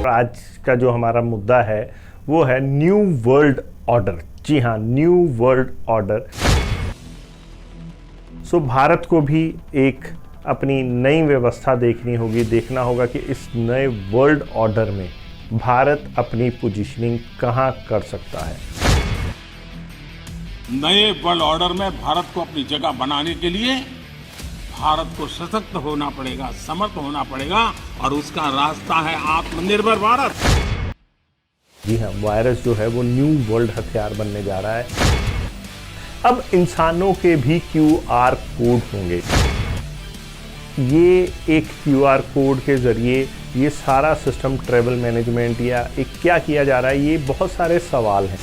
आज का जो हमारा मुद्दा है वो है न्यू वर्ल्ड ऑर्डर। जी हाँ, न्यू वर्ल्ड ऑर्डर। भारत को भी एक अपनी नई व्यवस्था देखनी होगी, देखना होगा कि इस नए वर्ल्ड ऑर्डर में भारत अपनी पोजीशनिंग कहाँ कर सकता है। नए वर्ल्ड ऑर्डर में भारत को अपनी जगह बनाने के लिए भारत को सशक्त होना पड़ेगा, समर्थ होना पड़ेगा और उसका रास्ता है आत्मनिर्भर भारत। जी हाँ, वायरस जो है वो न्यू वर्ल्ड हथियार बनने जा रहा है। अब इंसानों के भी QR कोड होंगे। ये एक QR कोड के जरिए ये सारा सिस्टम ट्रैवल मैनेजमेंट या एक क्या किया जा रहा है, ये बहुत सारे सवाल हैं।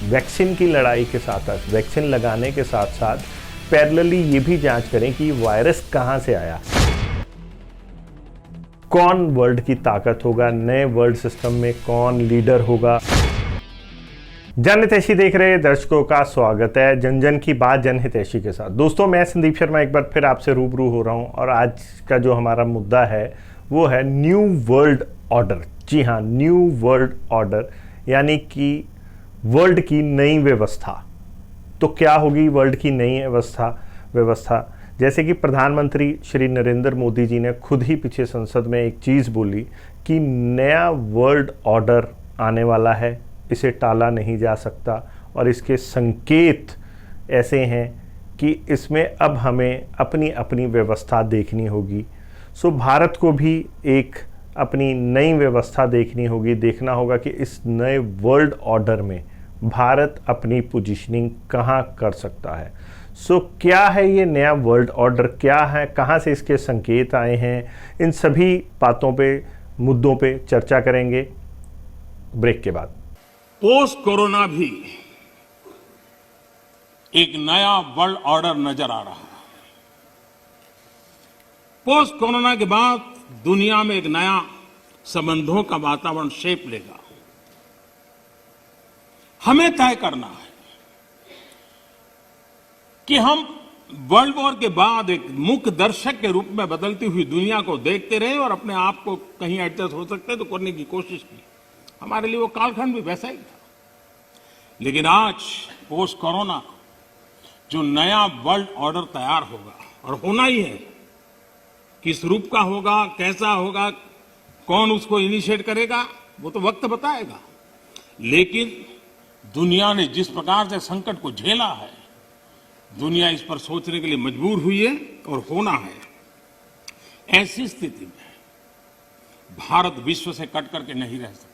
वैक्सीन की लड़ाई के साथ साथ, वैक्सीन लगाने के साथ साथ पैरेलली ये भी जांच करें कि वायरस कहां से आया, कौन वर्ल्ड की ताकत होगा, नए वर्ल्ड सिस्टम में कौन लीडर होगा। जन हितैषी देख रहे दर्शकों का स्वागत है जन जन की बात जन हितैषी के साथ। दोस्तों, मैं संदीप शर्मा एक बार फिर आपसे रूबरू हो रहा हूं और आज का जो हमारा मुद्दा है वो है न्यू वर्ल्ड ऑर्डर। जी हाँ, न्यू वर्ल्ड ऑर्डर यानी कि वर्ल्ड की नई व्यवस्था। तो क्या होगी वर्ल्ड की नई व्यवस्था? जैसे कि प्रधानमंत्री श्री नरेंद्र मोदी जी ने खुद ही पीछे संसद में एक चीज़ बोली कि नया वर्ल्ड ऑर्डर आने वाला है, इसे टाला नहीं जा सकता और इसके संकेत ऐसे हैं कि इसमें अब हमें अपनी अपनी व्यवस्था देखनी होगी। भारत को भी एक अपनी नई व्यवस्था देखनी होगी, देखना होगा कि इस नए वर्ल्ड ऑर्डर में भारत अपनी पोजीशनिंग कहाँ कर सकता है। क्या है ये नया वर्ल्ड ऑर्डर, क्या है, कहाँ से इसके संकेत आए हैं, इन सभी बातों पे, मुद्दों पे चर्चा करेंगे ब्रेक के बाद। पोस्ट कोरोना भी एक नया वर्ल्ड ऑर्डर नजर आ रहा है। पोस्ट कोरोना के बाद दुनिया में एक नया संबंधों का वातावरण शेप लेगा। हमें तय करना है कि हम वर्ल्ड वॉर के बाद एक मुख्य दर्शक के रूप में बदलती हुई दुनिया को देखते रहे और अपने आप को कहीं एडजस्ट हो सकते तो करने की कोशिश की। हमारे लिए वो कालखंड भी वैसा ही था। लेकिन आज पोस्ट कोरोना जो नया वर्ल्ड ऑर्डर तैयार होगा और होना ही है, किस रूप का होगा, कैसा होगा, कौन उसको इनिशिएट करेगा, वो तो वक्त बताएगा। लेकिन दुनिया ने जिस प्रकार से संकट को झेला है, दुनिया इस पर सोचने के लिए मजबूर हुई है और होना है। ऐसी स्थिति में भारत विश्व से कट करके नहीं रह सकता।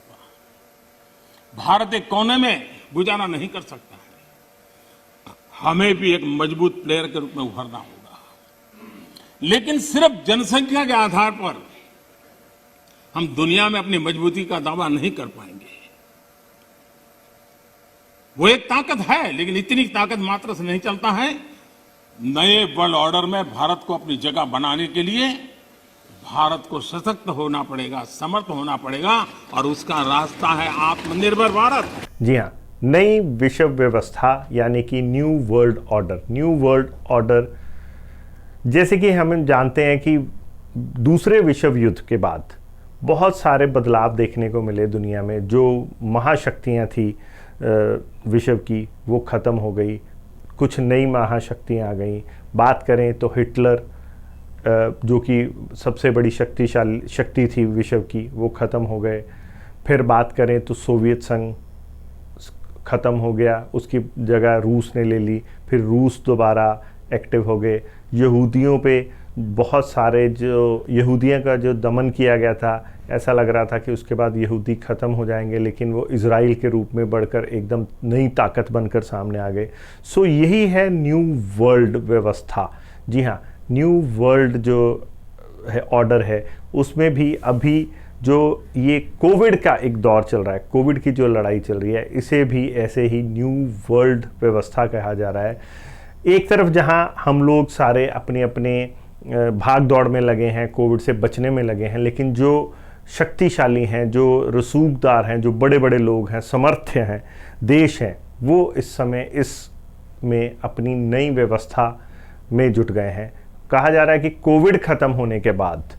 भारत एक कोने में गुजारा नहीं कर सकता है। हमें भी एक मजबूत प्लेयर के रूप में उभरना होगा। लेकिन सिर्फ जनसंख्या के आधार पर हम दुनिया में अपनी मजबूती का दावा नहीं कर पाएंगे। वो एक ताकत है, लेकिन इतनी ताकत मात्र से नहीं चलता है। नए वर्ल्ड ऑर्डर में भारत को अपनी जगह बनाने के लिए भारत को सशक्त होना पड़ेगा, समर्थ होना पड़ेगा और उसका रास्ता है आत्मनिर्भर भारत। जी हाँ, नई विश्व व्यवस्था यानी कि new world order. New world order जैसे कि हम जानते हैं कि दूसरे विश्व युद्ध के बाद बहुत सारे बदलाव देखने को मिले दुनिया में। जो महाशक्तियाँ थी विश्व की, वो ख़त्म हो गई, कुछ नई महाशक्तियाँ आ गई। बात करें तो हिटलर जो कि सबसे बड़ी शक्ति थी विश्व की, वो ख़त्म हो गए। फिर बात करें तो सोवियत संघ ख़त्म हो गया, उसकी जगह रूस ने ले ली। फिर रूस दोबारा एक्टिव हो गए। यहूदियों पे बहुत सारे जो यहूदियों का जो दमन किया गया था, ऐसा लग रहा था कि उसके बाद यहूदी ख़त्म हो जाएंगे, लेकिन वो इज़राइल के रूप में बढ़कर एकदम नई ताकत बनकर सामने आ गए। यही है न्यू वर्ल्ड व्यवस्था। जी हाँ, न्यू वर्ल्ड जो है ऑर्डर है, उसमें भी अभी जो ये कोविड का एक दौर चल रहा है, कोविड की जो लड़ाई चल रही है, इसे भी ऐसे ही न्यू वर्ल्ड व्यवस्था कहा जा रहा है। एक तरफ जहां हम लोग सारे अपने अपने भाग दौड़ में लगे हैं, कोविड से बचने में लगे हैं, लेकिन जो शक्तिशाली हैं, जो रसूखदार हैं, जो बड़े बड़े लोग हैं, समर्थ्य हैं, देश हैं, वो इस समय इसमें अपनी नई व्यवस्था में जुट गए हैं। कहा जा रहा है कि कोविड ख़त्म होने के बाद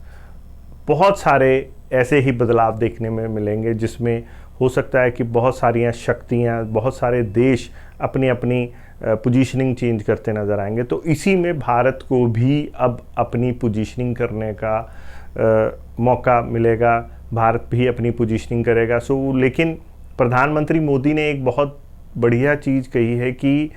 बहुत सारे ऐसे ही बदलाव देखने में मिलेंगे, जिसमें हो सकता है कि बहुत सारियां शक्तियां, बहुत सारे देश अपनी अपनी पोजीशनिंग चेंज करते नज़र आएंगे। तो इसी में भारत को भी अब अपनी पोजीशनिंग करने का मौका मिलेगा, भारत भी अपनी पोजीशनिंग करेगा। लेकिन प्रधानमंत्री मोदी ने एक बहुत बढ़िया चीज़ कही है कि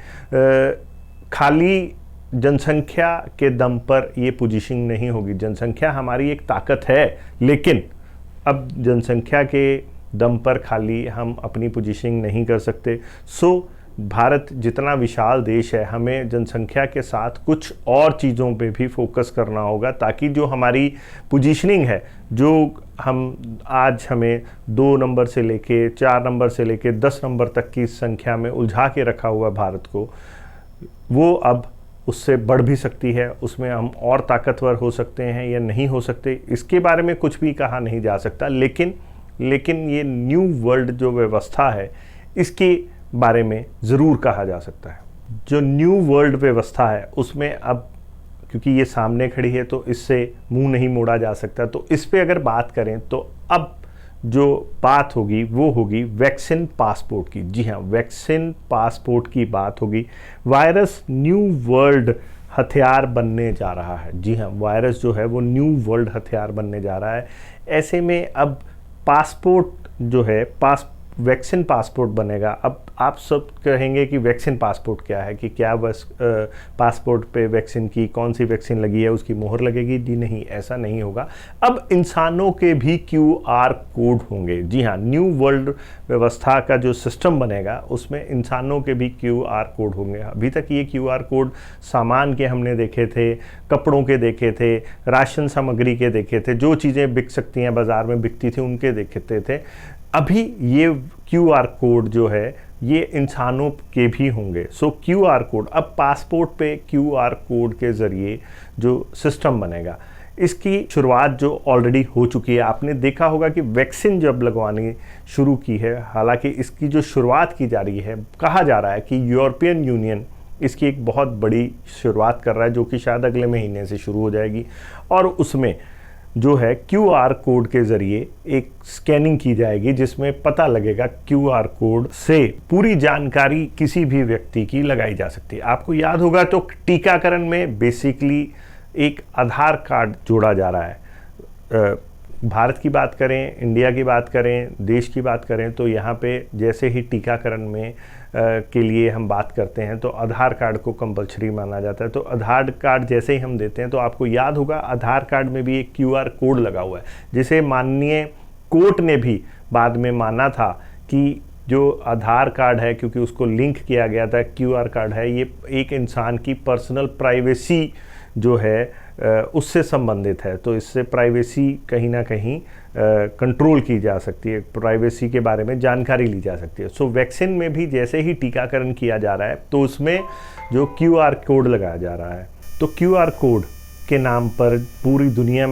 खाली जनसंख्या के दम पर ये पोजीशनिंग नहीं होगी। जनसंख्या हमारी एक ताकत है, लेकिन अब जनसंख्या के दम पर खाली हम अपनी पोजीशनिंग नहीं कर सकते। भारत जितना विशाल देश है, हमें जनसंख्या के साथ कुछ और चीज़ों पे भी फोकस करना होगा, ताकि जो हमारी पोजीशनिंग है, जो हमें 2 नंबर से लेके 4 नंबर से लेके 10 नंबर तक की संख्या में उलझा के रखा हुआ भारत को, वो अब उससे बढ़ भी सकती है। उसमें हम और ताकतवर हो सकते हैं या नहीं हो सकते, इसके बारे में कुछ भी कहा नहीं जा सकता। लेकिन ये न्यू वर्ल्ड जो व्यवस्था है, इसके बारे में ज़रूर कहा जा सकता है। जो न्यू वर्ल्ड व्यवस्था है, उसमें अब क्योंकि ये सामने खड़ी है तो इससे मुंह नहीं मोड़ा जा सकता। तो इस पे अगर बात करें तो अब जो बात होगी वो होगी वैक्सीन पासपोर्ट की। जी हाँ, वैक्सीन पासपोर्ट की बात होगी। वायरस न्यू वर्ल्ड हथियार बनने जा रहा है। जी हाँ, वायरस जो है वो न्यू वर्ल्ड हथियार बनने जा रहा है। ऐसे में अब पासपोर्ट जो है, वैक्सीन पासपोर्ट बनेगा। अब आप सब कहेंगे कि वैक्सीन पासपोर्ट क्या है, कि क्या बस पासपोर्ट पे वैक्सीन की कौन सी वैक्सीन लगी है उसकी मोहर लगेगी? जी नहीं, ऐसा नहीं होगा। अब इंसानों के भी QR कोड होंगे। जी हाँ, न्यू वर्ल्ड व्यवस्था का जो सिस्टम बनेगा उसमें इंसानों के भी QR कोड होंगे। अभी तक ये QR कोड सामान के हमने देखे थे, कपड़ों के देखे थे, राशन सामग्री के देखे थे, जो चीज़ें बिक सकती हैं, बाज़ार में बिकती थी, उनके देखते थे। अभी ये QR कोड जो है ये इंसानों के भी होंगे। QR कोड, अब पासपोर्ट पे QR कोड के ज़रिए जो सिस्टम बनेगा, इसकी शुरुआत जो ऑलरेडी हो चुकी है। आपने देखा होगा कि वैक्सीन जब लगवानी शुरू की है, हालांकि इसकी जो शुरुआत की जा रही है, कहा जा रहा है कि यूरोपियन यूनियन इसकी एक बहुत बड़ी शुरुआत कर रहा है, जो कि शायद अगले महीने से शुरू हो जाएगी। और उसमें जो है QR कोड के ज़रिए एक स्कैनिंग की जाएगी, जिसमें पता लगेगा, QR कोड से पूरी जानकारी किसी भी व्यक्ति की लगाई जा सकती है। आपको याद होगा तो टीकाकरण में बेसिकली एक आधार कार्ड जोड़ा जा रहा है। भारत की बात करें, इंडिया की बात करें, देश की बात करें, तो यहाँ पे जैसे ही टीकाकरण में के लिए हम बात करते हैं तो आधार कार्ड को कंपलसरी माना जाता है। तो आधार कार्ड जैसे ही हम देते हैं तो आपको याद होगा आधार कार्ड में भी एक QR कोड लगा हुआ है, जिसे माननीय कोर्ट ने भी बाद में माना था कि जो आधार कार्ड है, क्योंकि उसको लिंक किया गया था QR कार्ड है, ये एक इंसान की पर्सनल प्राइवेसी जो है उससे संबंधित है। तो इससे प्राइवेसी कहीं ना कहीं कंट्रोल की जा सकती है, प्राइवेसी के बारे में जानकारी ली जा सकती है। वैक्सीन में भी जैसे ही टीकाकरण किया जा रहा है तो उसमें जो QR कोड लगाया जा रहा है, तो QR कोड के नाम पर पूरी दुनिया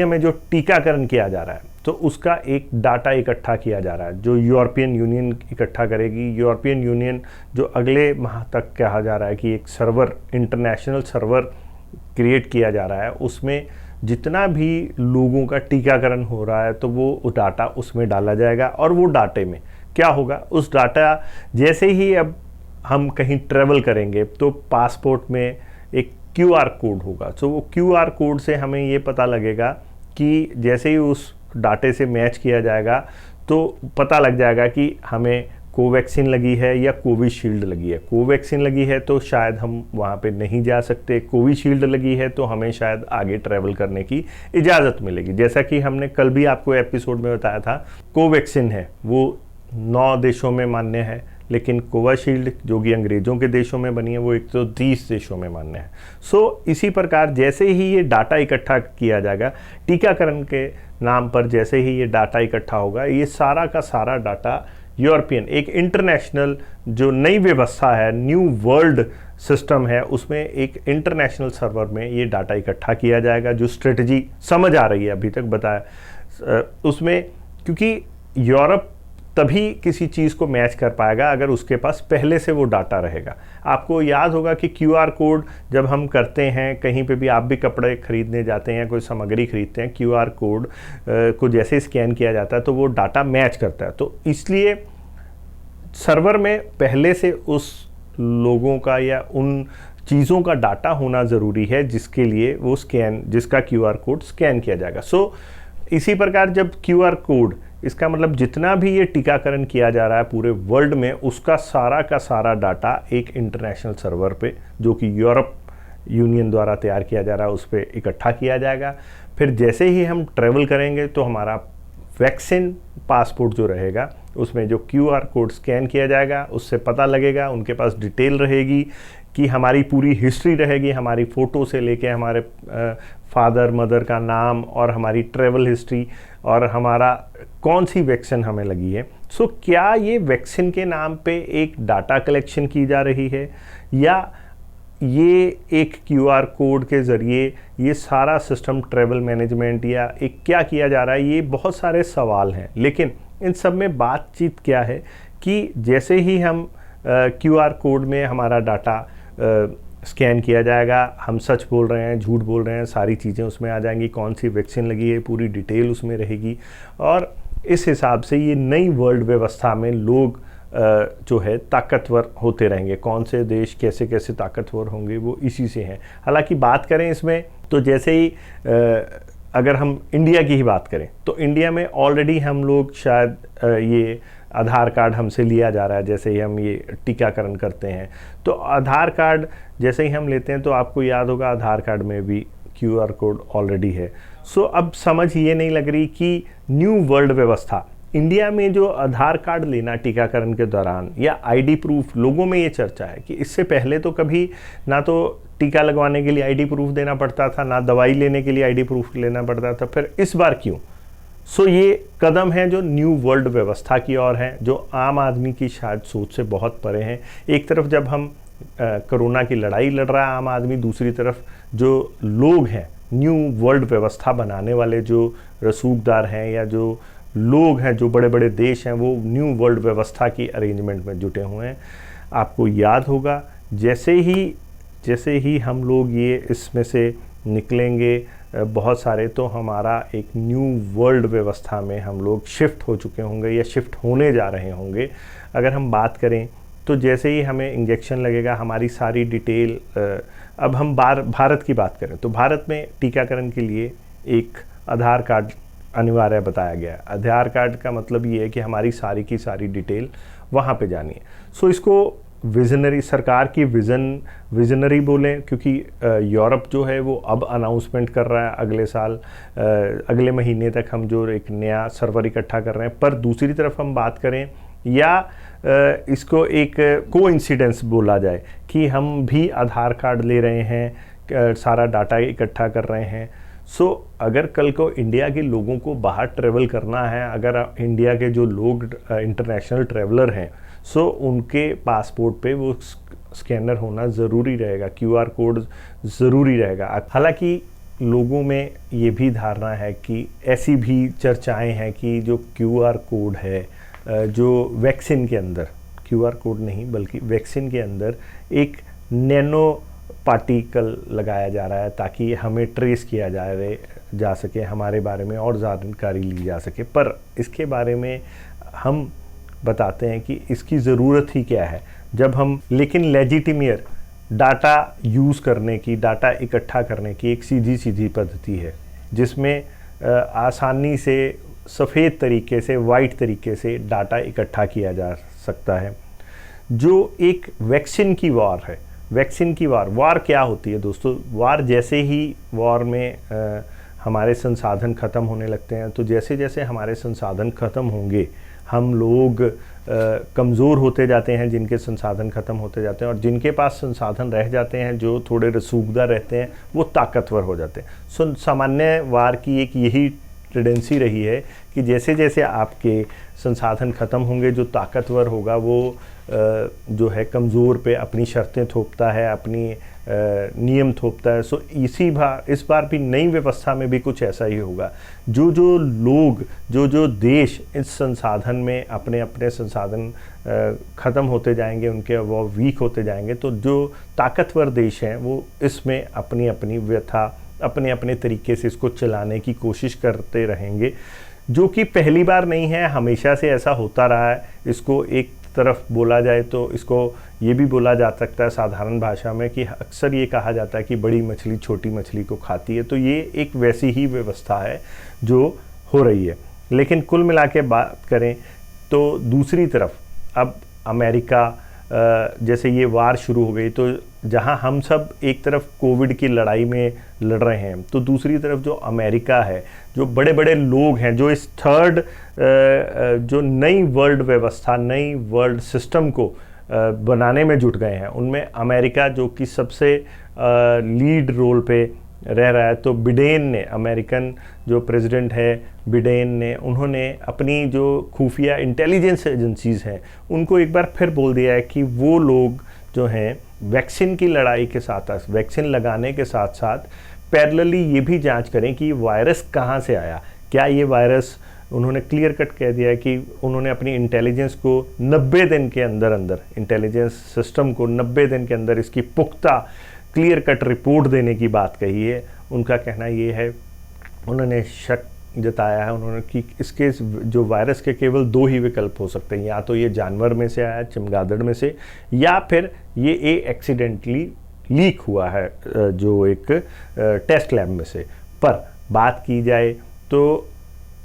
में जो टीकाकरण किया जा रहा है, तो उसका एक डाटा इकट्ठा किया जा रहा है, जो यूरोपियन यूनियन इकट्ठा करेगी। यूरोपियन यूनियन जो अगले माह तक कहा जा रहा है कि एक सर्वर, इंटरनेशनल सर्वर क्रिएट किया जा रहा है, उसमें जितना भी लोगों का टीकाकरण हो रहा है तो वो डाटा उसमें डाला जाएगा। और वो डाटे में क्या होगा, उस डाटा जैसे ही अब हम कहीं ट्रैवल करेंगे तो पासपोर्ट में एक QR कोड होगा। वो QR कोड से हमें ये पता लगेगा कि जैसे ही उस डाटे से मैच किया जाएगा तो पता लग जाएगा कि हमें कोवैक्सीन लगी है या कोविशील्ड लगी है। कोवैक्सीन लगी है तो शायद हम वहाँ पे नहीं जा सकते, कोविशील्ड लगी है तो हमें शायद आगे ट्रैवल करने की इजाज़त मिलेगी। जैसा कि हमने कल भी आपको एपिसोड में बताया था, कोवैक्सीन है वो 9 देशों में मान्य है, लेकिन कोविशील्ड जो कि अंग्रेज़ों के देशों में बनी है वो 130 देशों में मान्य है। इसी प्रकार जैसे ही ये डाटा इकट्ठा किया जाएगा, टीकाकरण के नाम पर जैसे ही ये डाटा इकट्ठा होगा, ये सारा का सारा डाटा यूरोपियन, एक इंटरनेशनल जो नई व्यवस्था है, न्यू वर्ल्ड सिस्टम है, उसमें एक इंटरनेशनल सर्वर में ये डाटा इकट्ठा किया जाएगा। जो स्ट्रेटजी समझ आ रही है अभी तक बताया उसमें, क्योंकि यूरोप तभी किसी चीज़ को मैच कर पाएगा अगर उसके पास पहले से वो डाटा रहेगा। आपको याद होगा कि QR कोड जब हम करते हैं, कहीं पे भी आप भी कपड़े खरीदने जाते हैं, कोई सामग्री खरीदते हैं, QR कोड को जैसे स्कैन किया जाता है तो वो डाटा मैच करता है। तो इसलिए सर्वर में पहले से उस लोगों का या उन चीज़ों का डाटा होना ज़रूरी है जिसके लिए वो जिसका QR कोड स्कैन किया जाएगा। सो इसी प्रकार जब QR कोड, इसका मतलब जितना भी ये टीकाकरण किया जा रहा है पूरे वर्ल्ड में, उसका सारा का सारा डाटा एक इंटरनेशनल सर्वर पे, जो कि यूरोप यूनियन द्वारा तैयार किया जा रहा है, उस पर इकट्ठा किया जाएगा। फिर जैसे ही हम ट्रैवल करेंगे तो हमारा वैक्सीन पासपोर्ट जो रहेगा उसमें जो QR कोड स्कैन किया जाएगा, उससे पता लगेगा, उनके पास डिटेल रहेगी कि हमारी पूरी हिस्ट्री रहेगी, हमारी फ़ोटो से लेके हमारे फादर मदर का नाम और हमारी ट्रैवल हिस्ट्री और हमारा कौन सी वैक्सीन हमें लगी है। सो क्या ये वैक्सीन के नाम पे एक डाटा कलेक्शन की जा रही है या ये एक QR कोड के ज़रिए ये सारा सिस्टम ट्रैवल मैनेजमेंट या एक क्या किया जा रहा है? ये बहुत सारे सवाल हैं, लेकिन इन सब में बातचीत क्या है कि जैसे ही हम QR कोड में हमारा डाटा स्कैन किया जाएगा, हम सच बोल रहे हैं, झूठ बोल रहे हैं, सारी चीज़ें उसमें आ जाएंगी, कौन सी वैक्सीन लगी है पूरी डिटेल उसमें रहेगी। और इस हिसाब से ये नई वर्ल्ड व्यवस्था में लोग जो है ताकतवर होते रहेंगे। कौन से देश कैसे कैसे ताकतवर होंगे वो इसी से हैं। हालांकि बात करें इसमें तो जैसे ही अगर हम इंडिया की ही बात करें तो इंडिया में ऑलरेडी हम लोग शायद ये आधार कार्ड हमसे लिया जा रहा है। जैसे ही हम ये टीकाकरण करते हैं तो आधार कार्ड जैसे ही हम लेते हैं तो आपको याद होगा आधार कार्ड में भी QR कोड ऑलरेडी है। सो अब समझ ये नहीं लग रही कि न्यू वर्ल्ड व्यवस्था इंडिया में जो आधार कार्ड लेना टीकाकरण के दौरान या ID प्रूफ, लोगों में ये चर्चा है कि इससे पहले तो कभी ना तो टीका लगवाने के लिए ID प्रूफ देना पड़ता था, ना दवाई लेने के लिए ID प्रूफ लेना पड़ता था, फिर इस बार क्यों? सो ये कदम है जो न्यू वर्ल्ड व्यवस्था की ओर है, जो आम आदमी की शायद सोच से बहुत परे हैं। एक तरफ जब हम कोरोना की लड़ाई लड़ रहा है आम आदमी, दूसरी तरफ जो लोग हैं न्यू वर्ल्ड व्यवस्था बनाने वाले, जो रसूखदार हैं या जो लोग हैं, जो बड़े बड़े देश हैं, वो न्यू वर्ल्ड व्यवस्था की अरेंजमेंट में जुटे हुए हैं। आपको याद होगा जैसे ही हम लोग ये इसमें से निकलेंगे बहुत सारे, तो हमारा एक न्यू वर्ल्ड व्यवस्था में हम लोग शिफ्ट हो चुके होंगे या शिफ्ट होने जा रहे होंगे। अगर हम बात करें तो जैसे ही हमें इंजेक्शन लगेगा, हमारी सारी डिटेल, अब हम भारत की बात करें तो भारत में टीकाकरण के लिए एक आधार कार्ड अनिवार्य बताया गया है। आधार कार्ड का मतलब ये है कि हमारी सारी की सारी डिटेल वहाँ पे जानी है। सो इसको विजनरी, सरकार की विजनरी बोलें, क्योंकि यूरोप जो है वो अब अनाउंसमेंट कर रहा है अगले साल, अगले महीने तक हम जो एक नया सर्वर इकट्ठा कर रहे हैं। पर दूसरी तरफ हम बात करें या इसको एक कोइंसिडेंस बोला जाए कि हम भी आधार कार्ड ले रहे हैं, सारा डाटा इकट्ठा कर रहे हैं। सो अगर कल को इंडिया के लोगों को बाहर ट्रैवल करना है, अगर इंडिया के जो लोग इंटरनेशनल ट्रैवलर हैं, सो उनके पासपोर्ट पे वो स्कैनर होना ज़रूरी रहेगा, QR कोड ज़रूरी रहेगा। हालांकि लोगों में ये भी धारणा है कि ऐसी भी चर्चाएं हैं कि जो QR कोड है, जो वैक्सीन के अंदर, QR कोड नहीं बल्कि वैक्सीन के अंदर एक नैनो पार्टिकल लगाया जा रहा है ताकि हमें ट्रेस किया जा सके, हमारे बारे में और जानकारी ली जा सके। पर इसके बारे में हम बताते हैं कि इसकी ज़रूरत ही क्या है जब हम, लेकिन लेजिटिमियर डाटा यूज़ करने की, डाटा इकट्ठा करने की एक सीधी पद्धति है जिसमें आसानी से सफ़ेद तरीके से, वाइट तरीके से डाटा इकट्ठा किया जा सकता है। जो एक वैक्सीन की वार है, वैक्सीन की वार क्या होती है दोस्तों? वार जैसे ही वार में हमारे संसाधन ख़त्म होने लगते हैं, तो जैसे जैसे हमारे संसाधन ख़त्म होंगे हम लोग कमज़ोर होते जाते हैं, जिनके संसाधन ख़त्म होते जाते हैं, और जिनके पास संसाधन रह जाते हैं, जो थोड़े रसूखदार रहते हैं, वो ताकतवर हो जाते हैं। सामान्य वार की एक यही टेंडेंसी रही है कि जैसे जैसे आपके संसाधन ख़त्म होंगे, जो ताकतवर होगा वो जो है कमज़ोर पे अपनी शर्तें थोपता है, अपनी नियम थोपता है। सो इस बार भी नई व्यवस्था में भी कुछ ऐसा ही होगा। जो जो लोग, जो जो देश इस संसाधन में अपने अपने संसाधन ख़त्म होते जाएंगे, उनके वो वीक होते जाएंगे, तो जो ताकतवर देश हैं वो इसमें अपनी अपनी व्यथा अपने अपने तरीके से इसको चलाने की कोशिश करते रहेंगे, जो कि पहली बार नहीं है, हमेशा से ऐसा होता रहा है। इसको एक तरफ बोला जाए तो इसको ये भी बोला जा सकता है साधारण भाषा में कि अक्सर ये कहा जाता है कि बड़ी मछली छोटी मछली को खाती है। तो ये एक वैसी ही व्यवस्था है जो हो रही है। लेकिन कुल मिला के बात करें तो दूसरी तरफ अब अमेरिका, जैसे ये वार शुरू हो गई, तो जहां हम सब एक तरफ कोविड की लड़ाई में लड़ रहे हैं, तो दूसरी तरफ जो अमेरिका है, जो बड़े बड़े लोग हैं, जो इस थर्ड जो नई वर्ल्ड व्यवस्था, नई वर्ल्ड सिस्टम को बनाने में जुट गए हैं, उनमें अमेरिका जो कि सबसे लीड रोल पे रह रहा है। तो बिडेन ने, अमेरिकन जो प्रेसिडेंट है बिडेन ने, उन्होंने अपनी जो खुफिया इंटेलिजेंस एजेंसीज़ हैं उनको एक बार फिर बोल दिया है कि वो लोग जो हैं वैक्सीन की लड़ाई के साथ, वैक्सीन लगाने के साथ साथ पैरेलली ये भी जांच करें कि वायरस कहाँ से आया। क्या ये वायरस, उन्होंने क्लियर कट कह दिया है कि उन्होंने अपनी इंटेलिजेंस को 90 दिन के अंदर अंदर, इंटेलिजेंस सिस्टम को 90 दिन के अंदर इसकी पुख्ता क्लियर कट रिपोर्ट देने की बात कही है। उनका कहना ये है, उन्होंने शक जताया है उन्होंने कि इसके जो वायरस के केवल 2 ही विकल्प हो सकते हैं, या तो ये जानवर में से आया, चमगादड़ में से, या फिर ये एक्सीडेंटली लीक हुआ है जो एक टेस्ट लैब में से। पर बात की जाए तो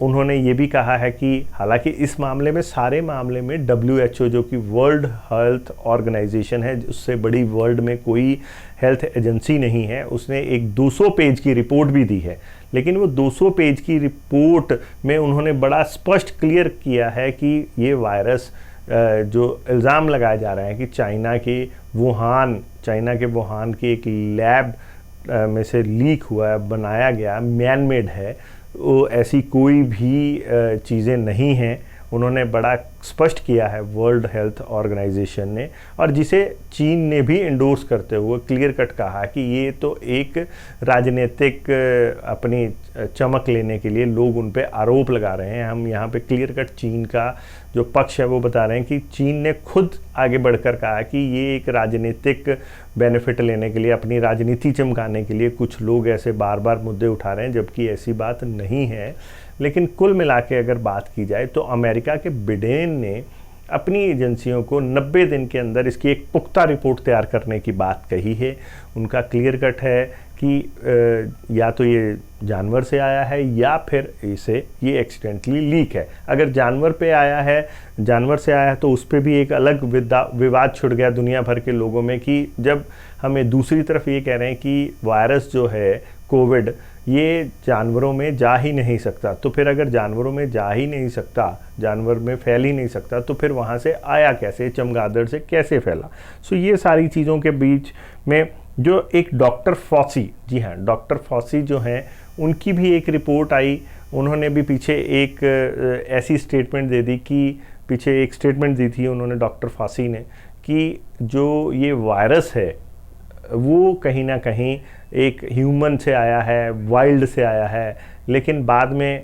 उन्होंने ये भी कहा है कि हालांकि इस मामले में, सारे मामले में WHO जो कि वर्ल्ड हेल्थ ऑर्गेनाइजेशन है, उससे बड़ी वर्ल्ड में कोई हेल्थ एजेंसी नहीं है, उसने एक 200 पेज की रिपोर्ट भी दी है। लेकिन वो 200 पेज की रिपोर्ट में उन्होंने बड़ा स्पष्ट क्लियर किया है कि ये वायरस जो इल्ज़ाम लगाए जा रहे हैं कि चाइना के वुहान की एक लैब में से लीक हुआ है, बनाया गया, मैन मेड है, वो ऐसी कोई भी चीज़ें नहीं हैं। उन्होंने बड़ा स्पष्ट किया है वर्ल्ड हेल्थ ऑर्गेनाइजेशन ने, और जिसे चीन ने भी इंडोर्स करते हुए क्लियर कट कहा कि ये तो एक राजनीतिक अपनी चमक लेने के लिए लोग उन पे आरोप लगा रहे हैं। हम यहाँ पे क्लियर कट चीन का जो पक्ष है वो बता रहे हैं कि चीन ने खुद आगे बढ़कर कहा कि ये एक राजनीतिक बेनिफिट लेने के लिए, अपनी राजनीति चमकाने के लिए कुछ लोग ऐसे बार बार मुद्दे उठा रहे हैं, जबकि ऐसी बात नहीं है। लेकिन कुल मिला के अगर बात की जाए तो अमेरिका के बिडेन ने अपनी एजेंसियों को 90 दिन के अंदर इसकी एक पुख्ता रिपोर्ट तैयार करने की बात कही है। उनका क्लियर कट है कि या तो ये जानवर से आया है या फिर ये एक्सीडेंटली लीक है। अगर जानवर से आया है तो उस पर भी एक अलग विवाद छिड़ गया दुनिया भर के लोगों में कि जब हमें दूसरी तरफ ये कह रहे हैं कि वायरस जो है कोविड, ये जानवरों में जा ही नहीं सकता, तो फिर अगर जानवरों में जा ही नहीं सकता, जानवर में फैल ही नहीं सकता, तो फिर वहाँ से आया कैसे, चमगादड़ से कैसे फैला। सो ये सारी चीज़ों के बीच में जो एक डॉक्टर फॉसी, जी हाँ, डॉक्टर फॉसी जो हैं, उनकी भी एक रिपोर्ट आई। उन्होंने भी पीछे एक ऐसी स्टेटमेंट दे दी कि पीछे एक स्टेटमेंट दी थी उन्होंने, डॉक्टर फॉसी ने, कि जो ये वायरस है वो कहीं ना कहीं एक ह्यूमन से आया है, वाइल्ड से आया है। लेकिन बाद में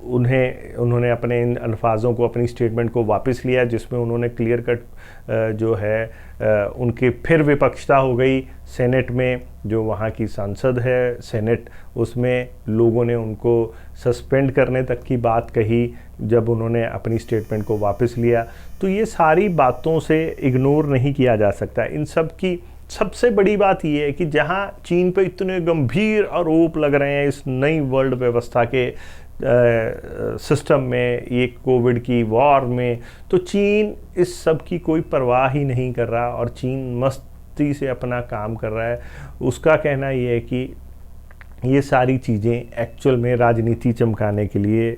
उन्होंने अपने इन अल्फाजों को, अपनी स्टेटमेंट को वापस लिया, जिसमें उन्होंने क्लियर कट जो है उनकी फिर विपक्षता हो गई सेनेट में। जो वहाँ की सांसद है सेनेट, उसमें लोगों ने उनको सस्पेंड करने तक की बात कही जब उन्होंने अपनी स्टेटमेंट को वापस लिया। तो ये सारी बातों से इग्नोर नहीं किया जा सकता। इन सब की सबसे बड़ी बात यह है कि जहां चीन पे इतने गंभीर आरोप लग रहे हैं इस नई वर्ल्ड व्यवस्था के सिस्टम में, ये कोविड की वॉर में, तो चीन इस सब की कोई परवाह ही नहीं कर रहा और चीन मस्ती से अपना काम कर रहा है। उसका कहना ये है कि ये सारी चीज़ें एक्चुअल में राजनीति चमकाने के लिए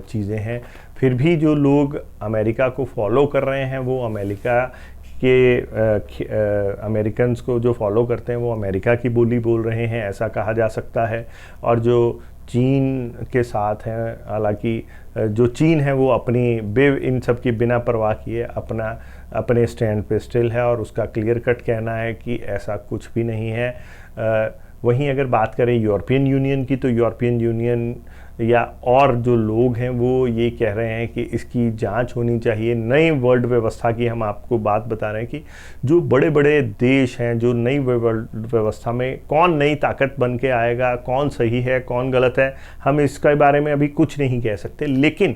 चीज़ें हैं। फिर भी जो लोग अमेरिका को फॉलो कर रहे हैं, वो अमेरिका के अमेरिकन्स को जो फॉलो करते हैं वो अमेरिका की बोली बोल रहे हैं, ऐसा कहा जा सकता है। और जो चीन के साथ हैं। हालांकि जो चीन है वो अपनी इन सब की बिना परवाह किए अपने स्टैंड पे स्टिल है और उसका क्लियर कट कहना है कि ऐसा कुछ भी नहीं है। वहीं अगर बात करें यूरोपियन यूनियन की, तो यूरोपियन यूनियन या और जो लोग हैं वो ये कह रहे हैं कि इसकी जांच होनी चाहिए। नई वर्ल्ड व्यवस्था की हम आपको बात बता रहे हैं कि जो बड़े बड़े देश हैं, जो नई वर्ल्ड व्यवस्था में कौन नई ताकत बन के आएगा, कौन सही है कौन गलत है, हम इसके बारे में अभी कुछ नहीं कह सकते। लेकिन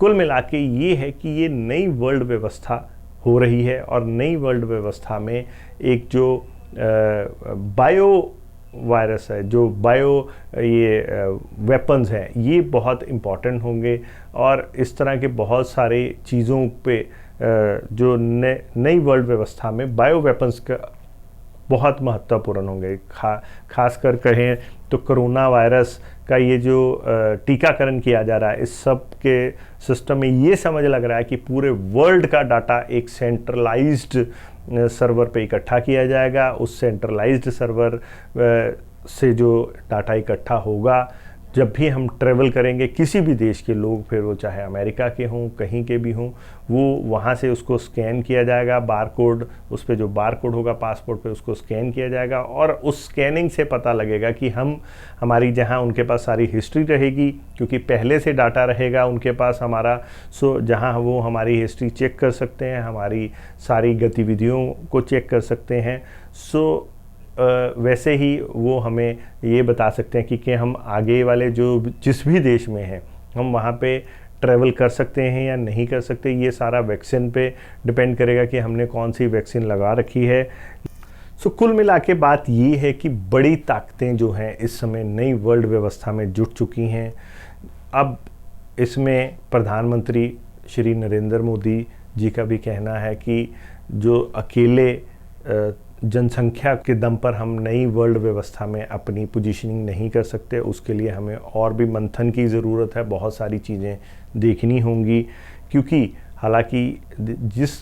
कुल मिला के ये है कि ये नई वर्ल्ड व्यवस्था हो रही है और नई वर्ल्ड व्यवस्था में एक जो बायो वायरस है, जो बायो ये वेपन्स हैं, ये बहुत इम्पॉर्टेंट होंगे और इस तरह के बहुत सारे चीज़ों पे जो नई वर्ल्ड व्यवस्था में बायो वेपन्स का बहुत महत्वपूर्ण होंगे। खासकर कहें तो कोरोना वायरस का ये जो टीकाकरण किया जा रहा है, इस सब के सिस्टम में ये समझ लग रहा है कि पूरे वर्ल्ड का डाटा एक सेंट्रलाइज्ड सर्वर पे इकट्ठा किया जाएगा। उस सेंट्रलाइज्ड सर्वर से जो डाटा इकट्ठा होगा, जब भी हम ट्रैवल करेंगे, किसी भी देश के लोग, फिर वो चाहे अमेरिका के हों कहीं के भी हों, वो वहाँ से उसको स्कैन किया जाएगा। बारकोड, उस पर जो बारकोड होगा पासपोर्ट पे, उसको स्कैन किया जाएगा और उस स्कैनिंग से पता लगेगा कि हमारी जहाँ उनके पास सारी हिस्ट्री रहेगी, क्योंकि पहले से डाटा रहेगा उनके पास हमारा, जहाँ वो हमारी हिस्ट्री चेक कर सकते हैं, हमारी सारी गतिविधियों को चेक कर सकते हैं। वैसे ही वो हमें ये बता सकते हैं कि हम आगे वाले जिस भी देश में हैं, हम वहाँ पे ट्रैवल कर सकते हैं या नहीं कर सकते। ये सारा वैक्सीन पे डिपेंड करेगा कि हमने कौन सी वैक्सीन लगा रखी है। कुल मिला के बात ये है कि बड़ी ताकतें जो हैं इस समय नई वर्ल्ड व्यवस्था में जुट चुकी हैं। अब इसमें प्रधानमंत्री श्री नरेंद्र मोदी जी का भी कहना है कि जो अकेले जनसंख्या के दम पर हम नई वर्ल्ड व्यवस्था में अपनी पोजीशनिंग नहीं कर सकते, उसके लिए हमें और भी मंथन की ज़रूरत है, बहुत सारी चीज़ें देखनी होंगी। क्योंकि हालांकि जिस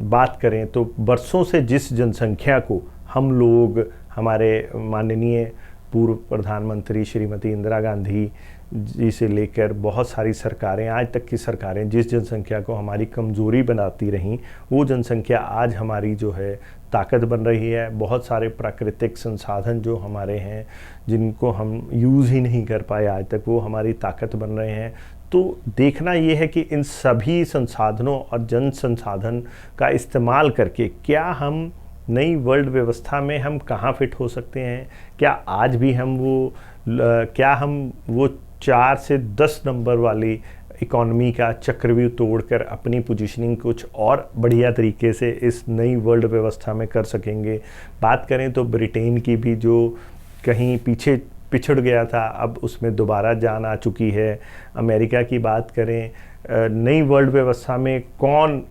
बात करें तो बरसों से जिस जनसंख्या को हम लोग, हमारे माननीय पूर्व प्रधानमंत्री श्रीमती इंदिरा गांधी जी से लेकर बहुत सारी सरकारें, आज तक की सरकारें जिस जनसंख्या को हमारी कमज़ोरी बनाती रहीं, वो जनसंख्या आज हमारी जो है ताकत बन रही है। बहुत सारे प्राकृतिक संसाधन जो हमारे हैं, जिनको हम यूज़ ही नहीं कर पाए आज तक, वो हमारी ताकत बन रहे हैं। तो देखना ये है कि इन सभी संसाधनों और जन संसाधन का इस्तेमाल करके क्या हम नई वर्ल्ड व्यवस्था में हम कहाँ फिट हो सकते हैं। क्या आज भी हम वो 4 से 10 नंबर वाली इकॉनमी का चक्रव्यूह तोड़कर अपनी पोजीशनिंग कुछ और बढ़िया तरीके से इस नई वर्ल्ड व्यवस्था में कर सकेंगे। बात करें तो ब्रिटेन की भी, जो कहीं पीछे पिछड़ गया था, अब उसमें दोबारा जान आ चुकी है। अमेरिका की बात करें, नई वर्ल्ड व्यवस्था में कौन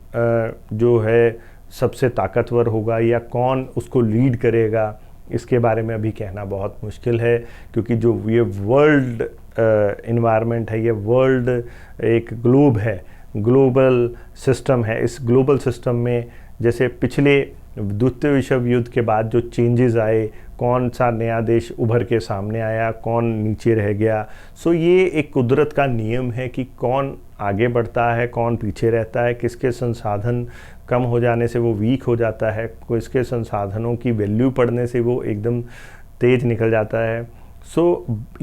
जो है सबसे ताकतवर होगा या कौन उसको लीड करेगा, इसके बारे में अभी कहना बहुत मुश्किल है। क्योंकि जो ये वर्ल्ड इन्वायरमेंट है, ये वर्ल्ड एक ग्लोब है, ग्लोबल सिस्टम है। इस ग्लोबल सिस्टम में जैसे पिछले द्वितीय विश्व युद्ध के बाद जो चेंजेस आए, कौन सा नया देश उभर के सामने आया, कौन नीचे रह गया। ये एक कुदरत का नियम है कि कौन आगे बढ़ता है, कौन पीछे रहता है, किसके संसाधन कम हो जाने से वो वीक हो जाता है, किसके संसाधनों की वैल्यू पड़ने से वो एकदम तेज निकल जाता है।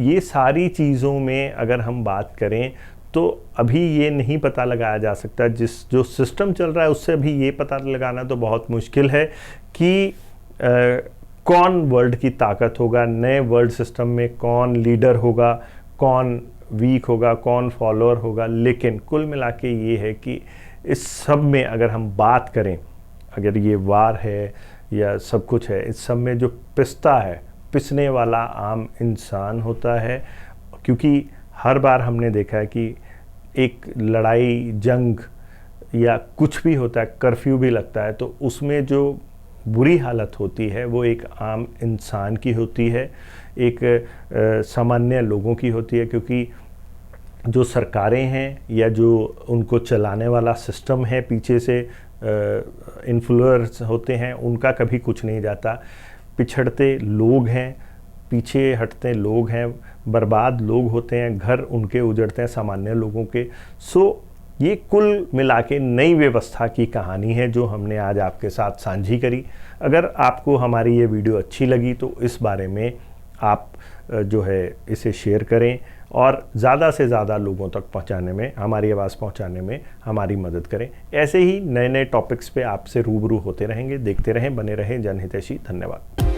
ये सारी चीज़ों में अगर हम बात करें तो अभी ये नहीं पता लगाया जा सकता, जो सिस्टम चल रहा है उससे अभी ये पता लगाना तो बहुत मुश्किल है कि कौन वर्ल्ड की ताकत होगा, नए वर्ल्ड सिस्टम में कौन लीडर होगा, कौन वीक होगा, कौन फॉलोअर होगा। लेकिन कुल मिला के ये है कि इस सब में अगर हम बात करें, अगर ये वार है या सब कुछ है, इस सब में जो पिसने वाला आम इंसान होता है। क्योंकि हर बार हमने देखा है कि एक लड़ाई, जंग या कुछ भी होता है, कर्फ्यू भी लगता है, तो उसमें जो बुरी हालत होती है वो एक आम इंसान की होती है, एक सामान्य लोगों की होती है। क्योंकि जो सरकारें हैं या जो उनको चलाने वाला सिस्टम है, पीछे से इन्फ्लुएंस होते हैं, उनका कभी कुछ नहीं जाता। पिछड़ते लोग हैं, पीछे हटते लोग हैं, बर्बाद लोग होते हैं, घर उनके उजड़ते हैं सामान्य लोगों के। सो ये कुल मिला के नई व्यवस्था की कहानी है जो हमने आज आपके साथ साझी करी। अगर आपको हमारी ये वीडियो अच्छी लगी तो इस बारे में आप जो है इसे शेयर करें और ज़्यादा से ज़्यादा लोगों तक पहुंचाने में, हमारी आवाज़ पहुंचाने में हमारी मदद करें। ऐसे ही नए नए टॉपिक्स पे आपसे रूबरू होते रहेंगे। देखते रहें, बने रहें जनहितैषी। धन्यवाद।